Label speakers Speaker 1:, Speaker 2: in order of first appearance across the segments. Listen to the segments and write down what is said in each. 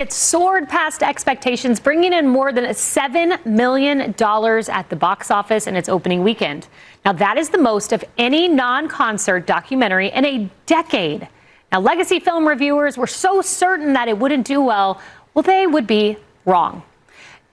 Speaker 1: It soared past expectations, bringing in more than $7 million at the box office in its opening weekend. Now, that is the most of any non-concert documentary in a decade. Now, legacy film reviewers were so certain that it wouldn't do well, they would be wrong.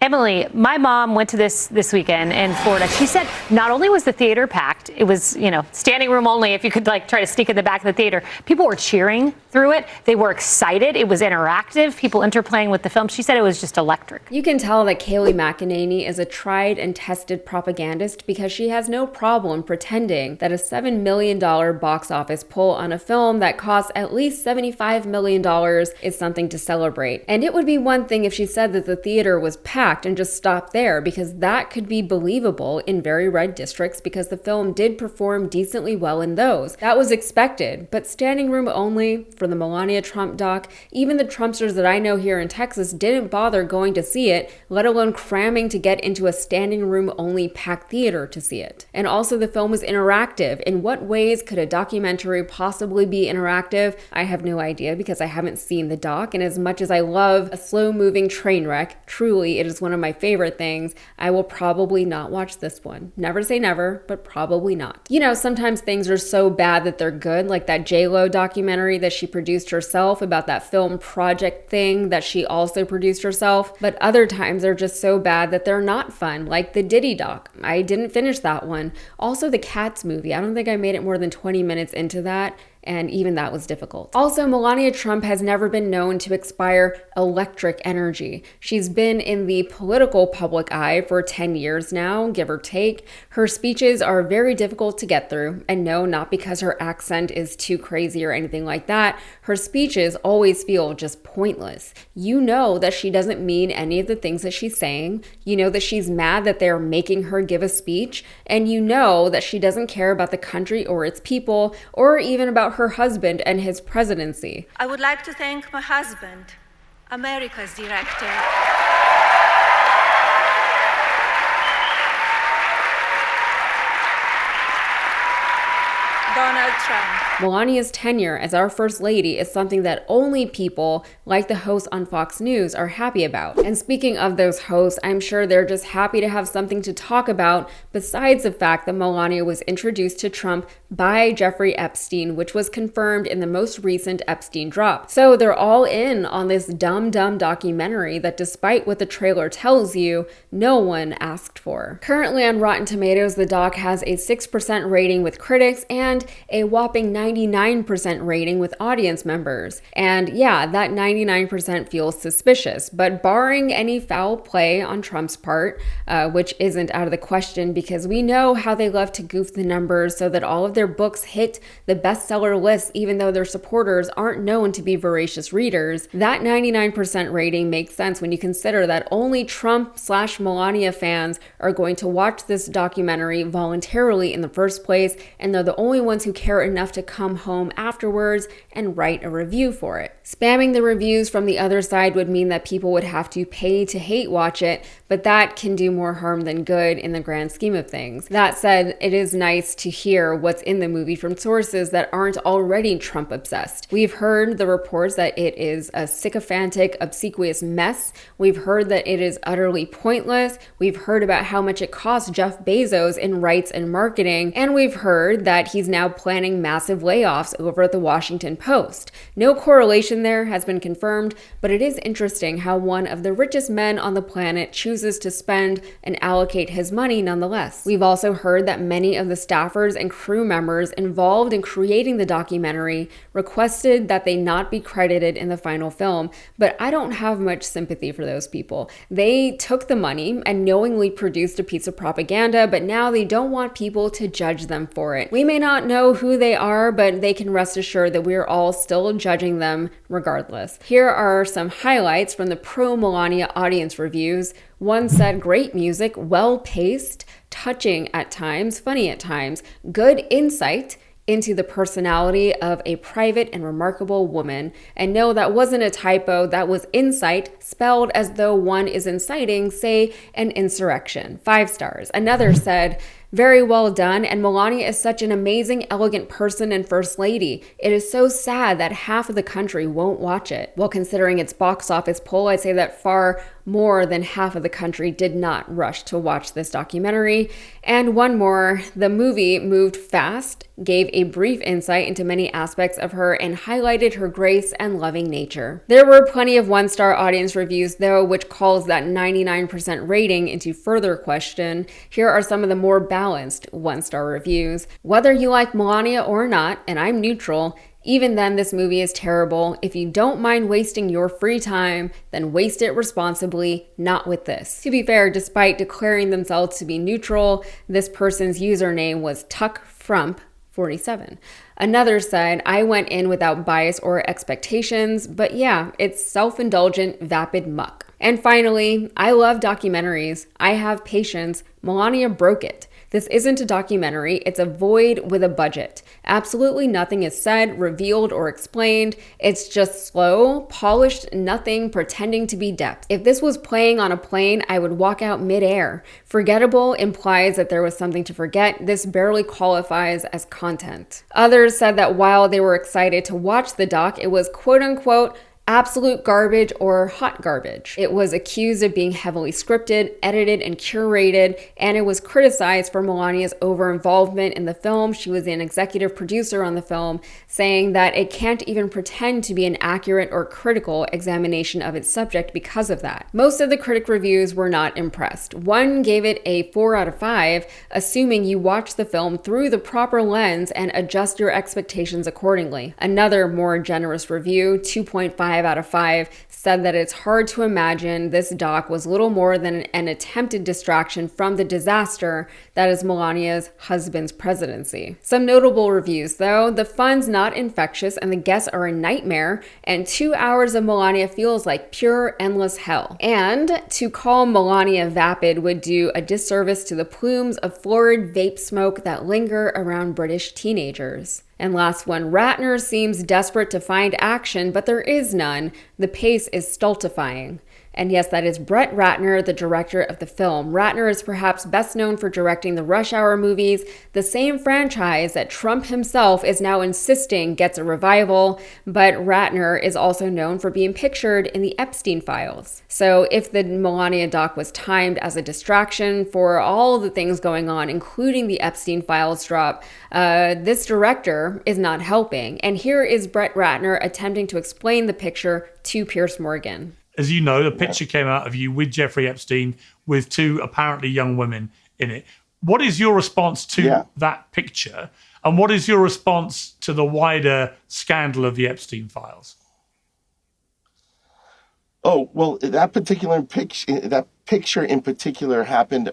Speaker 1: Emily, my mom went to this weekend in Florida. She said not only was the theater packed, it was, standing room only if you could try to sneak in the back of the theater. People were cheering through it. They were excited. It was interactive. People interplaying with the film. She said it was just electric.
Speaker 2: You can tell that Kayleigh McEnany is a tried and tested propagandist because she has no problem pretending that a $7 million box office pull on a film that costs at least $75 million is something to celebrate. And it would be one thing if she said that the theater was packed and just stop there, because that could be believable in very red districts because the film did perform decently well in those. That was expected, but standing room only for the Melania Trump doc, even the Trumpsters that I know here in Texas didn't bother going to see it, let alone cramming to get into a standing room only packed theater to see it. And also the film was interactive. In what ways could a documentary possibly be interactive? I have no idea because I haven't seen the doc, and as much as I love a slow-moving train wreck, truly it is one of my favorite things, I will probably not watch this one. Never say never, but probably not. Sometimes things are so bad that they're good, like that J-Lo documentary that she produced herself about that film project thing that she also produced herself, but other times they're just so bad that they're not fun, like the Diddy doc. I didn't finish that one. Also the Cats movie. I don't think I made it more than 20 minutes into that, and even that was difficult. Also, Melania Trump has never been known to inspire electric energy. She's been in the political public eye for 10 years now, give or take. Her speeches are very difficult to get through, and no, not because her accent is too crazy or anything like that. Her speeches always feel just pointless. You know that she doesn't mean any of the things that she's saying. You know that she's mad that they're making her give a speech, and you know that she doesn't care about the country or its people, or even about her husband and his presidency.
Speaker 3: I would like to thank my husband, America's director. Donald Trump.
Speaker 2: Melania's tenure as our First Lady is something that only people like the hosts on Fox News are happy about. And speaking of those hosts, I'm sure they're just happy to have something to talk about besides the fact that Melania was introduced to Trump by Jeffrey Epstein, which was confirmed in the most recent Epstein drop. So they're all in on this dumb documentary that, despite what the trailer tells you, no one asked for. Currently on Rotten Tomatoes, the doc has a 6% rating with critics and a whopping 99% rating with audience members. And yeah, that 99% feels suspicious, but barring any foul play on Trump's part, which isn't out of the question because we know how they love to goof the numbers so that all of their books hit the bestseller list even though their supporters aren't known to be voracious readers, that 99% rating makes sense when you consider that only Trump/Melania fans are going to watch this documentary voluntarily in the first place, and they're the only ones who care enough to come home afterwards and write a review for it. Spamming the reviews from the other side would mean that people would have to pay to hate watch it, but that can do more harm than good in the grand scheme of things. That said, it is nice to hear what's in the movie from sources that aren't already Trump obsessed. We've heard the reports that it is a sycophantic, obsequious mess. We've heard that it is utterly pointless. We've heard about how much it costs Jeff Bezos in rights and marketing, and we've heard that he's now planning massive layoffs over at the Washington Post. No correlation there has been confirmed, but it is interesting how one of the richest men on the planet chooses to spend and allocate his money nonetheless. We've also heard that many of the staffers and crew members involved in creating the documentary requested that they not be credited in the final film, but I don't have much sympathy for those people. They took the money and knowingly produced a piece of propaganda, but now they don't want people to judge them for it. We may not know who they are, but they can rest assured that we're all still judging them regardless. Here are some highlights from the pro-Melania audience reviews. One said, great music, well-paced, touching at times, funny at times, good insight into the personality of a private and remarkable woman. And no, that wasn't a typo, that was insight, spelled as though one is inciting, say, an insurrection. 5 stars. Another said, Very well done, and Melania is such an amazing, elegant person and first lady. It is so sad that half of the country won't watch it. Well, considering its box office poll, I'd say that far more than half of the country did not rush to watch this documentary. And one more, the movie moved fast, gave a brief insight into many aspects of her, and highlighted her grace and loving nature. There were plenty of one-star audience reviews though, which calls that 99% rating into further question. Here are some of the more balanced one-star reviews. Whether you like Melania or not, and I'm neutral, even then, this movie is terrible. If you don't mind wasting your free time, then waste it responsibly, not with this. To be fair, despite declaring themselves to be neutral, this person's username was TuckFrump47. Another said, I went in without bias or expectations, but yeah, it's self-indulgent, vapid muck. And finally, I love documentaries. I have patience. Melania broke it. This isn't a documentary, it's a void with a budget. Absolutely nothing is said, revealed, or explained. It's just slow, polished, nothing pretending to be depth. If this was playing on a plane, I would walk out midair. Forgettable implies that there was something to forget. This barely qualifies as content. Others said that while they were excited to watch the doc, it was quote-unquote absolute garbage or hot garbage. It was accused of being heavily scripted, edited, and curated, and it was criticized for Melania's over-involvement in the film. She was an executive producer on the film, saying that it can't even pretend to be an accurate or critical examination of its subject because of that. Most of the critic reviews were not impressed. One gave it a 4 out of 5, assuming you watch the film through the proper lens and adjust your expectations accordingly. Another more generous review, 2.5 out of 5, said that it's hard to imagine this doc was little more than an attempted distraction from the disaster that is Melania's husband's presidency. Some notable reviews though, the fun's not infectious and the guests are a nightmare, and 2 hours of Melania feels like pure endless hell. And to call Melania vapid would do a disservice to the plumes of florid vape smoke that linger around British teenagers. And last one, Ratner seems desperate to find action, but there is none. The pace is stultifying. And yes, that is Brett Ratner, the director of the film. Ratner is perhaps best known for directing the Rush Hour movies, the same franchise that Trump himself is now insisting gets a revival, but Ratner is also known for being pictured in the Epstein files. So if the Melania doc was timed as a distraction for all the things going on, including the Epstein files drop, this director is not helping. And here is Brett Ratner attempting to explain the picture to Piers Morgan.
Speaker 4: As you know, the picture came out of you with Jeffrey Epstein with 2 apparently young women in it. What is your response to that picture? And what is your response to the wider scandal of the Epstein files?
Speaker 5: Oh, well, that picture in particular happened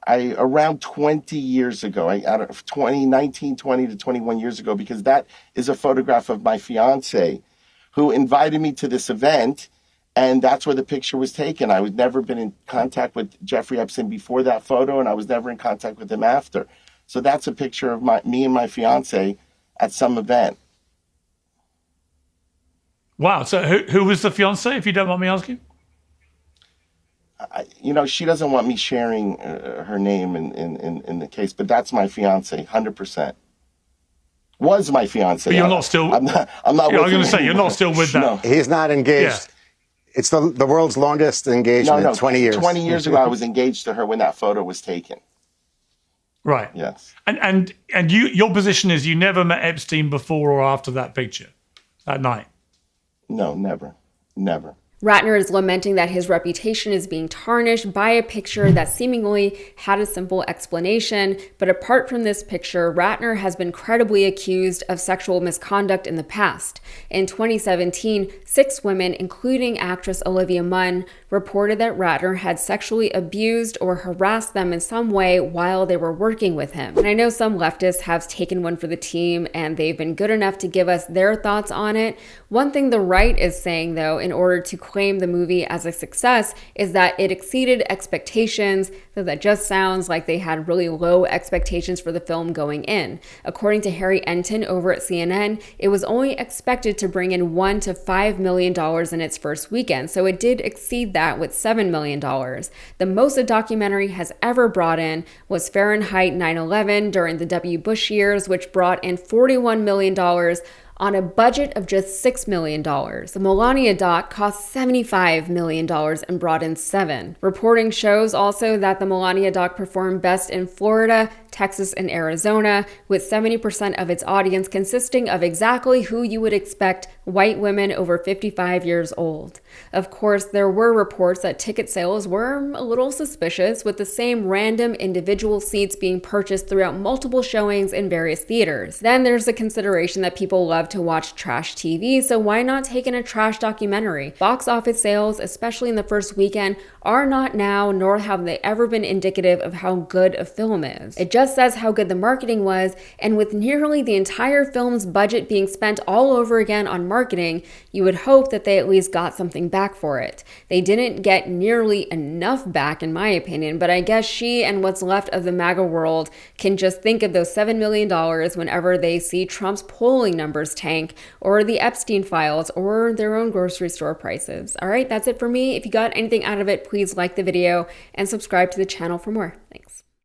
Speaker 5: around 20 years ago, 19, 20 to 21 years ago, because that is a photograph of my fiance who invited me to this event. And that's where the picture was taken. I was never been in contact with Jeffrey Epstein before that photo, and I was never in contact with him after. So that's a picture of me and my fiance at some event.
Speaker 4: Wow. So who was the fiance, if you don't mind me asking?
Speaker 5: She doesn't want me sharing her name in the case, but that's my fiance, 100%. Was my fiance.
Speaker 4: But you're not still. I'm not. I'm
Speaker 5: going
Speaker 4: to say you're not still with that.
Speaker 5: No.
Speaker 6: He's not engaged.
Speaker 4: Yeah.
Speaker 6: It's the world's longest engagement,
Speaker 5: No,
Speaker 6: 20 years.
Speaker 5: 20 years ago, I was engaged to her when that photo was taken.
Speaker 4: Right.
Speaker 5: Yes.
Speaker 4: And your position is you never met Epstein before or after that picture, that night?
Speaker 5: No, never. Never.
Speaker 2: Ratner is lamenting that his reputation is being tarnished by a picture that seemingly had a simple explanation. But apart from this picture, Ratner has been credibly accused of sexual misconduct in the past. In 2017, 6 women, including actress Olivia Munn, reported that Ratner had sexually abused or harassed them in some way while they were working with him. And I know some leftists have taken one for the team and they've been good enough to give us their thoughts on it. One thing the right is saying, though, in order to acclaim the movie as a success is that it exceeded expectations, though that just sounds like they had really low expectations for the film going in. According to Harry Enton over at CNN, it was only expected to bring in $1 to $5 million in its first weekend, so it did exceed that with $7 million. The most a documentary has ever brought in was Fahrenheit 9/11 during the W. Bush years, which brought in $41 million on a budget of just $6 million. The Melania doc cost $75 million and brought in $7 million. Reporting shows also that the Melania doc performed best in Florida, Texas, and Arizona, with 70% of its audience consisting of exactly who you would expect, white women over 55 years old. Of course, there were reports that ticket sales were a little suspicious, with the same random individual seats being purchased throughout multiple showings in various theaters. Then there's the consideration that people love to watch trash TV, so why not take in a trash documentary? Box office sales, especially in the first weekend, are not now, nor have they ever been indicative of how good a film is. It just says how good the marketing was, and with nearly the entire film's budget being spent all over again on marketing, you would hope that they at least got something back for it. They didn't get nearly enough back, in my opinion, but I guess she and what's left of the MAGA world can just think of those $7 million whenever they see Trump's polling numbers tank, or the Epstein files, or their own grocery store prices. All right, that's it for me. If you got anything out of it, please like the video and subscribe to the channel for more. Thanks.